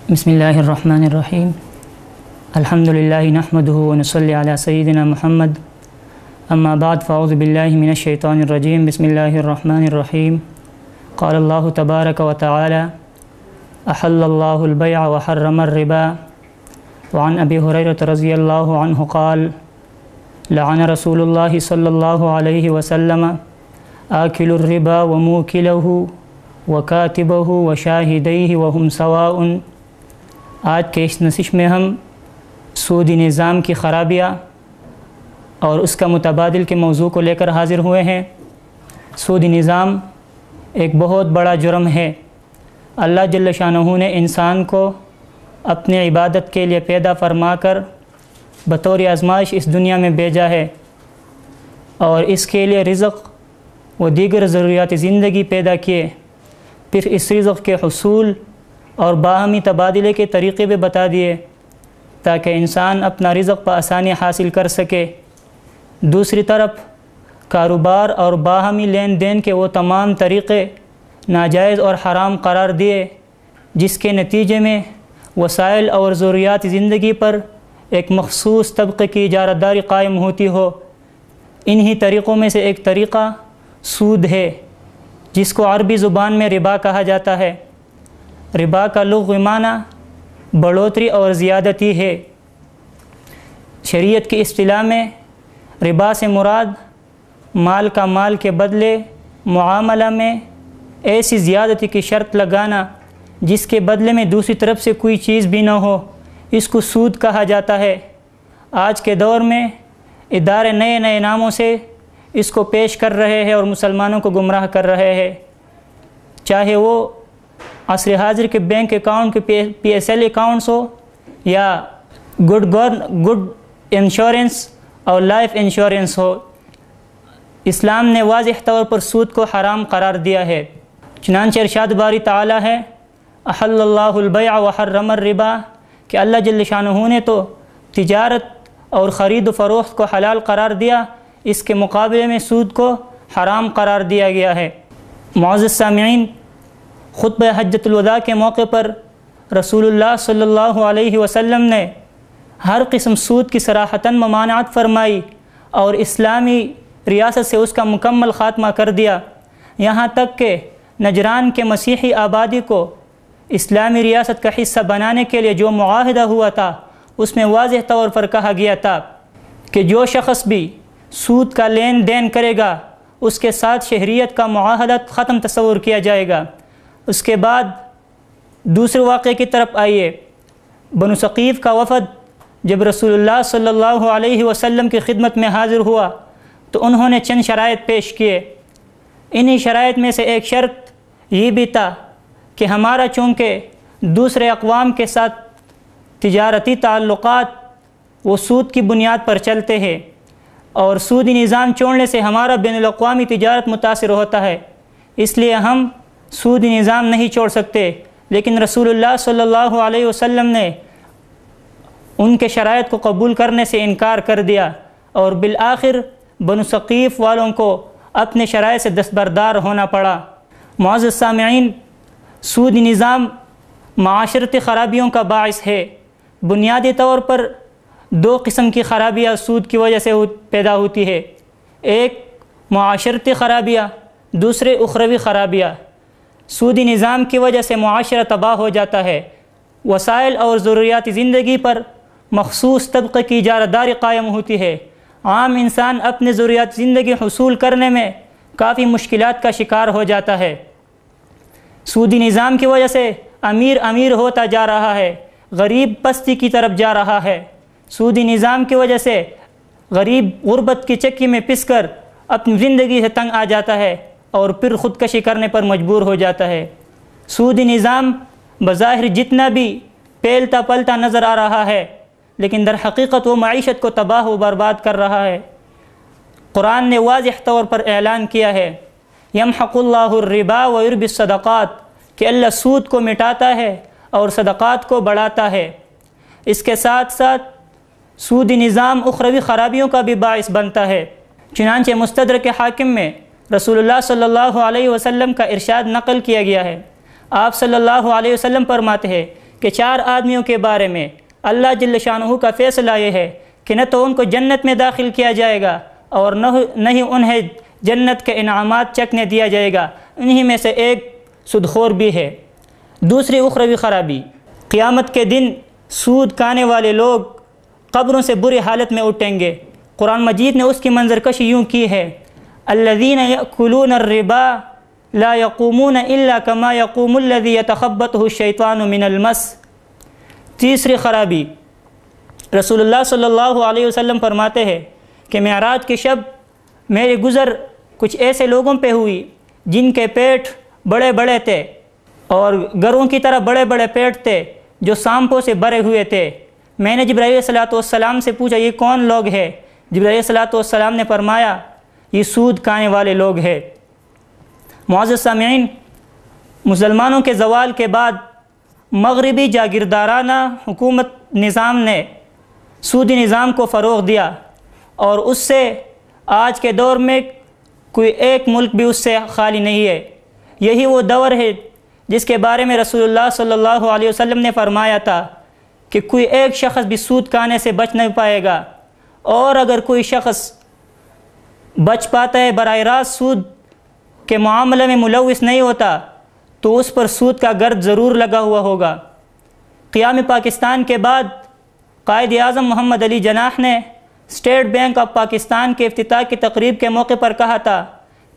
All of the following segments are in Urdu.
بسم اللہ الرحمن الرحیم الحمدللہ نحمدہ ونصلی علی سیدنا محمد اما بعد فاعوذ باللہ من الشیطان الرجیم بسم اللہ الرحمن الرحیم قال اللہ تبارک و تعالی احل اللہ البیع وحرم الربا وعن ابی ہریرہ رضی اللہ عنہ قال لعن رسول اللہ صلی اللہ علیہ وسلم آکل الربا وموکلہ وکاتبہ وشاہدیہ وہم سواء۔ آج کے اس نشست میں ہم سودی نظام کی خرابیاں اور اس کا متبادل کے موضوع کو لے کر حاضر ہوئے ہیں۔ سودی نظام ایک بہت بڑا جرم ہے۔ اللہ جل شانہ نے انسان کو اپنی عبادت کے لیے پیدا فرما کر بطور آزمائش اس دنیا میں بھیجا ہے اور اس کے لیے رزق و دیگر ضروریات زندگی پیدا کیے، پھر اس رزق کے حصول اور باہمی تبادلے کے طریقے بھی بتا دیے تاکہ انسان اپنا رزق بآسانی حاصل کر سکے۔ دوسری طرف کاروبار اور باہمی لین دین کے وہ تمام طریقے ناجائز اور حرام قرار دیے جس کے نتیجے میں وسائل اور ضروریات زندگی پر ایک مخصوص طبقے کی اجارہ داری قائم ہوتی ہو۔ انہی طریقوں میں سے ایک طریقہ سود ہے جس کو عربی زبان میں ربا کہا جاتا ہے۔ ربا کا لغوی معنی بڑھوتری اور زیادتی ہے۔ شریعت کی اصطلاح میں ربا سے مراد مال کا مال کے بدلے معاملہ میں ایسی زیادتی کی شرط لگانا جس کے بدلے میں دوسری طرف سے کوئی چیز بھی نہ ہو، اس کو سود کہا جاتا ہے۔ آج کے دور میں ادارے نئے نئے ناموں سے اس کو پیش کر رہے ہیں اور مسلمانوں کو گمراہ کر رہے ہیں، چاہے وہ عصر حاضر کے بینک اکاؤنٹ کے پی ایس ایل اکاؤنٹس ہو یا گڈ انشورنس اور لائف انشورنس ہو۔ اسلام نے واضح طور پر سود کو حرام قرار دیا ہے۔ چنانچہ ارشاد باری تعالی ہے احل اللہ البیع وحرم الربا، کہ اللہ جل شانہ نے تو تجارت اور خرید و فروخت کو حلال قرار دیا، اس کے مقابلے میں سود کو حرام قرار دیا گیا ہے۔ معزز سامعین، خطبہ حجۃ الوداع کے موقع پر رسول اللہ صلی اللہ علیہ وسلم نے ہر قسم سود کی صراحتاً ممانعت فرمائی اور اسلامی ریاست سے اس کا مکمل خاتمہ کر دیا، یہاں تک کہ نجران کے مسیحی آبادی کو اسلامی ریاست کا حصہ بنانے کے لیے جو معاہدہ ہوا تھا اس میں واضح طور پر کہا گیا تھا کہ جو شخص بھی سود کا لین دین کرے گا اس کے ساتھ شہریت کا معاہدہ ختم تصور کیا جائے گا۔ اس کے بعد دوسرے واقعے کی طرف آئیے۔ بنو ثقیف کا وفد جب رسول اللہ صلی اللہ علیہ وسلم کی خدمت میں حاضر ہوا تو انہوں نے چند شرائط پیش کیے۔ انہی شرائط میں سے ایک شرط یہ بھی تھا کہ ہمارا چونکہ دوسرے اقوام کے ساتھ تجارتی تعلقات وہ سود کی بنیاد پر چلتے ہیں اور سودی نظام چھوڑنے سے ہمارا بین الاقوامی تجارت متاثر ہوتا ہے، اس لیے ہم سودی نظام نہیں چھوڑ سکتے۔ لیکن رسول اللہ صلی اللہ علیہ وسلم نے ان کے شرائط کو قبول کرنے سے انکار کر دیا اور بالآخر بنو ثقیف والوں کو اپنے شرائط سے دستبردار ہونا پڑا۔ معزز سامعین، سودی نظام معاشرتی خرابیوں کا باعث ہے۔ بنیادی طور پر دو قسم کی خرابیاں سود کی وجہ سے پیدا ہوتی ہے، ایک معاشرتی خرابیاں، دوسرے اخروی خرابیاں۔ سودی نظام کی وجہ سے معاشرہ تباہ ہو جاتا ہے، وسائل اور ضروریات زندگی پر مخصوص طبقے کی اجارہ داری قائم ہوتی ہے، عام انسان اپنے ضروریات زندگی حصول کرنے میں کافی مشکلات کا شکار ہو جاتا ہے۔ سودی نظام کی وجہ سے امیر ہوتا جا رہا ہے، غریب پستی کی طرف جا رہا ہے۔ سودی نظام کی وجہ سے غریب غربت کی چکی میں پس کر اپنی زندگی سے تنگ آ جاتا ہے اور پھر خودکشی کرنے پر مجبور ہو جاتا ہے۔ سودی نظام بظاہر جتنا بھی پیلتا پلتا نظر آ رہا ہے لیکن در حقیقت وہ معیشت کو تباہ و برباد کر رہا ہے۔ قرآن نے واضح طور پر اعلان کیا ہے یمحق اللہ الربا ویربی الصدقات، کہ اللہ سود کو مٹاتا ہے اور صدقات کو بڑھاتا ہے۔ اس کے ساتھ ساتھ سودی نظام اخروی خرابیوں کا بھی باعث بنتا ہے۔ چنانچہ مستدرک حاکم میں رسول اللہ صلی اللہ علیہ وسلم کا ارشاد نقل کیا گیا ہے۔ آپ صلی اللہ علیہ وسلم فرماتے ہیں کہ 4 آدمیوں کے بارے میں اللہ جل شانہ کا فیصلہ یہ ہے کہ نہ تو ان کو جنت میں داخل کیا جائے گا اور نہ ہی انہیں جنت کے انعامات چکھنے دیا جائے گا، انہی میں سے ایک سود خور بھی ہے۔ دوسری اخروی خرابی، قیامت کے دن سود کھانے والے لوگ قبروں سے بری حالت میں اٹھیں گے۔ قرآن مجید نے اس کی منظر کشی یوں کی ہے، الذین یأکلون الربا لا یقومون الا کما یقوم الذی یتخبطہ الشیطان من المس۔ تیسری خرابی، رسول اللہ صلی اللہ علیہ وسلم فرماتے ہیں کہ معراج کی شب میرے گزر کچھ ایسے لوگوں پہ ہوئی جن کے پیٹ بڑے بڑے تھے اور گروں کی طرح بڑے بڑے پیٹ تھے جو سانپوں سے بھرے ہوئے تھے۔ میں نے جبرائیل ﷺ سے پوچھا یہ کون لوگ ہیں؟ جبرائیل ﷺ نے فرمایا یہ سود کھانے والے لوگ ہیں۔ معزز سامعین، مسلمانوں کے زوال کے بعد مغربی جاگیردارانہ حکومت نظام نے سودی نظام کو فروغ دیا اور اس سے آج کے دور میں کوئی ایک ملک بھی اس سے خالی نہیں ہے۔ یہی وہ دور ہے جس کے بارے میں رسول اللہ صلی اللہ علیہ وسلم نے فرمایا تھا کہ کوئی ایک شخص بھی سود کھانے سے بچ نہیں پائے گا، اور اگر کوئی شخص بچ پاتا ہے براہ راست سود کے معاملے میں ملوث نہیں ہوتا تو اس پر سود کا گرد ضرور لگا ہوا ہوگا۔ قیام پاکستان کے بعد قائد اعظم محمد علی جناح نے اسٹیٹ بینک آف پاکستان کے افتتاح کی تقریب کے موقع پر کہا تھا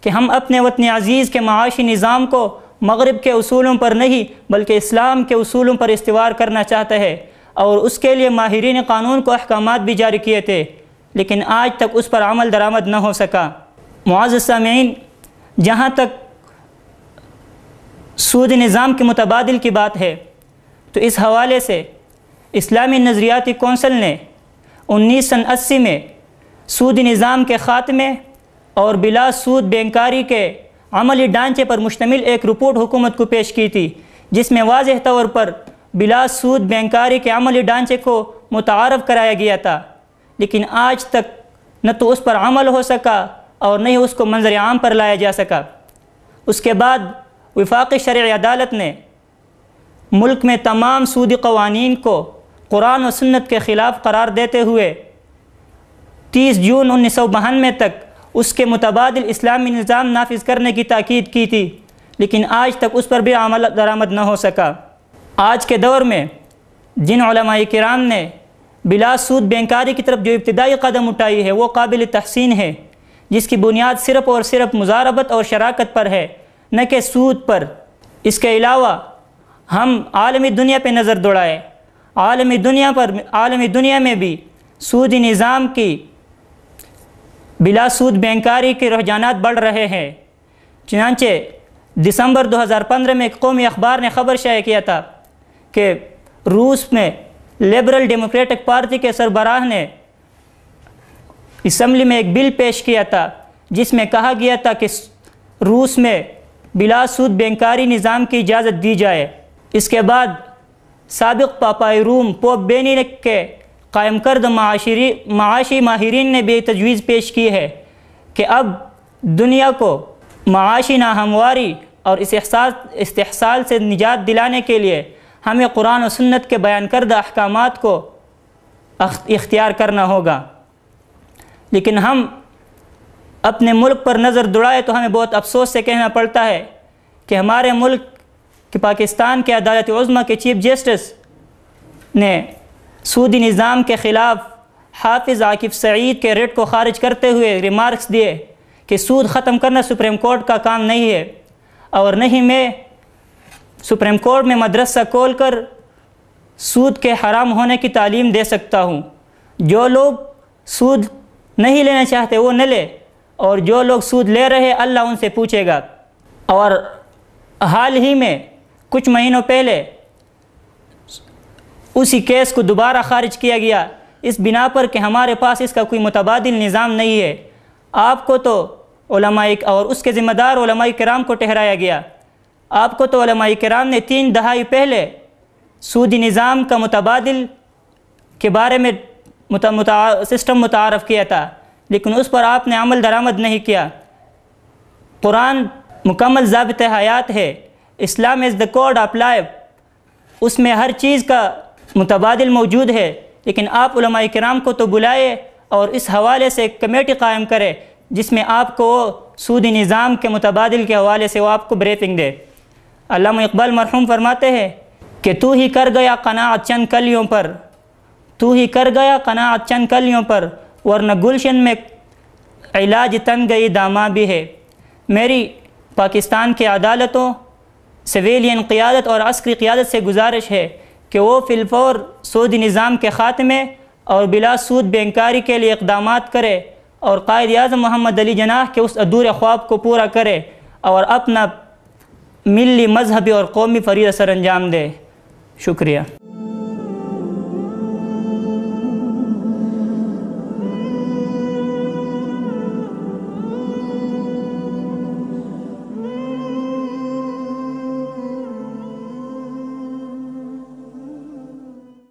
کہ ہم اپنے وطن عزیز کے معاشی نظام کو مغرب کے اصولوں پر نہیں بلکہ اسلام کے اصولوں پر استوار کرنا چاہتے ہیں، اور اس کے لیے ماہرین قانون کو احکامات بھی جاری کیے تھے، لیکن آج تک اس پر عمل درآمد نہ ہو سکا۔ معزز سامعین، جہاں تک سود نظام کے متبادل کی بات ہے تو اس حوالے سے اسلامی نظریاتی کونسل نے 1980 میں سودی نظام کے خاتمے اور بلا سود بینکاری کے عملی ڈھانچے پر مشتمل ایک رپورٹ حکومت کو پیش کی تھی، جس میں واضح طور پر بلا سود بینکاری کے عملی ڈھانچے کو متعارف کرایا گیا تھا، لیکن آج تک نہ تو اس پر عمل ہو سکا اور نہ ہی اس کو منظر عام پر لایا جا سکا۔ اس کے بعد وفاقی شرعی عدالت نے ملک میں تمام سودی قوانین کو قرآن و سنت کے خلاف قرار دیتے ہوئے 30 جون 1992 تک اس کے متبادل اسلامی نظام نافذ کرنے کی تاکید کی تھی، لیکن آج تک اس پر بھی عمل درآمد نہ ہو سکا۔ آج کے دور میں جن علماء کرام نے بلا سود بینکاری کی طرف جو ابتدائی قدم اٹھائی ہے وہ قابل تحسین ہے، جس کی بنیاد صرف اور صرف مضاربت اور شراکت پر ہے، نہ کہ سود پر۔ اس کے علاوہ ہم عالمی دنیا پہ نظر دوڑائیں، عالمی دنیا میں بھی سودی نظام کی بلا سود بینکاری کے رجحانات بڑھ رہے ہیں۔ چنانچہ دسمبر 2015 میں ایک قومی اخبار نے خبر شائع کیا تھا کہ روس میں لبرل ڈیموکریٹک پارٹی کے سربراہ نے اسمبلی میں ایک بل پیش کیا تھا جس میں کہا گیا تھا کہ روس میں بلا سود بینکاری نظام کی اجازت دی جائے۔ اس کے بعد سابق پاپائی روم پوپ بینیڈکٹ کے قائم کردہ معاشی ماہرین نے بھی تجویز پیش کی ہے کہ اب دنیا کو معاشی ناہمواری اور استحصال سے نجات دلانے کے لیے ہمیں قرآن و سنت کے بیان کردہ احکامات کو اختیار کرنا ہوگا۔ لیکن ہم اپنے ملک پر نظر دوڑائے تو ہمیں بہت افسوس سے کہنا پڑتا ہے کہ ہمارے ملک کہ پاکستان کے عدالت عظمیٰ کے چیف جسٹس نے سودی نظام کے خلاف حافظ عاکف سعید کے ریٹ کو خارج کرتے ہوئے ریمارکس دیے کہ سود ختم کرنا سپریم کورٹ کا کام نہیں ہے، اور نہ ہی میں سپریم کورٹ میں مدرسہ کھول کر سود کے حرام ہونے کی تعلیم دے سکتا ہوں۔ جو لوگ سود نہیں لینا چاہتے وہ نہ لے، اور جو لوگ سود لے رہے اللہ ان سے پوچھے گا۔ اور حال ہی میں کچھ مہینوں پہلے اسی کیس کو دوبارہ خارج کیا گیا اس بنا پر کہ ہمارے پاس اس کا کوئی متبادل نظام نہیں ہے۔ آپ کو تو علماء اور اس کے ذمہ دار علماء کرام کو ٹھہرایا گیا۔ آپ کو تو علماء کرام نے 3 دہائی پہلے سودی نظام کا متبادل کے بارے میں سسٹم متعارف کیا تھا، لیکن اس پر آپ نے عمل درآمد نہیں کیا۔ قرآن مکمل ضابط حیات ہے، اسلام از دا کوڈ آف لائف، اس میں ہر چیز کا متبادل موجود ہے، لیکن آپ علماء کرام کو تو بلائے اور اس حوالے سے ایک کمیٹی قائم کرے جس میں آپ کو سودی نظام کے متبادل کے حوالے سے وہ آپ کو بریفنگ دے۔ علامہ اقبال مرحوم فرماتے ہیں کہ تو ہی کر گیا قناعت چند کلیوں پر، تو ہی کر گیا قناعت چند کلیوں پر، ورنہ گلشن میں علاج تن گئی داماں بھی ہے۔ میری پاکستان کے عدالتوں، سویلین قیادت اور عسکری قیادت سے گزارش ہے کہ وہ فی الفور سودی نظام کے خاتمے اور بلا سود بینکاری کے لیے اقدامات کرے اور قائد اعظم محمد علی جناح کے اس ادھورے خواب کو پورا کرے اور اپنا ملی، مذہبی اور قومی فریضہ سر انجام دے۔ شکریہ۔